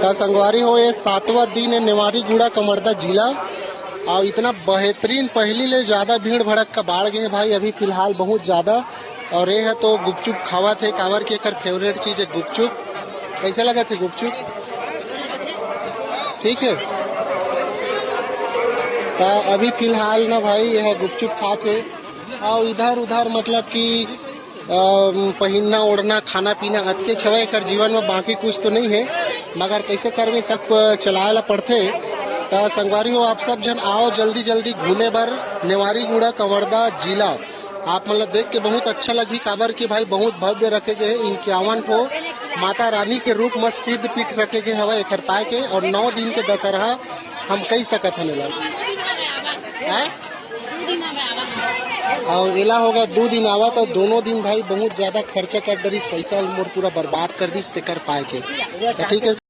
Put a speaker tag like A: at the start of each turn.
A: ता संगवारी हो ये 7वां दिन है नेवारी गुड़ा कमरदा जिला और इतना बेहतरीन पहली ले ज्यादा भीड़ भड़क का बाढ़ गए भाई अभी फिलहाल बहुत ज्यादा। और ये है तो गुपचुप खावा थे कांवर के कर फेवरेट चीज है गुपचुप। कैसे लगा थे गुपचुप? ठीक है। तो अभी फिलहाल ना भाई यह गुपचुप खाते और इधर उधर मतलब कि पहनना ओढ़ना खाना पीना अतके छवे कर जीवन में बाकी कुछ तो नहीं है मगर कैसे करवे सब चलाए ला पड़ते। तो संगवारी हो आप सब जन आओ जल्दी जल्दी घूमे बर नेवारी गुड़ा कवर्धा जिला। आप मतलब देख के बहुत अच्छा लगी काबर की भाई बहुत भव्य रखे गए 51 ठो माता रानी के रूप में सिद्ध पीठ रखे गए हवा एक पाए के और 9 दिन के दशहरा हम कही सकत है और एला होगा 2 दिन आवा तो दोनों दिन भाई बहुत ज्यादा खर्चा कर डरी पैसा मोर पूरा बर्बाद कर दी कर पाए के। ठीक है।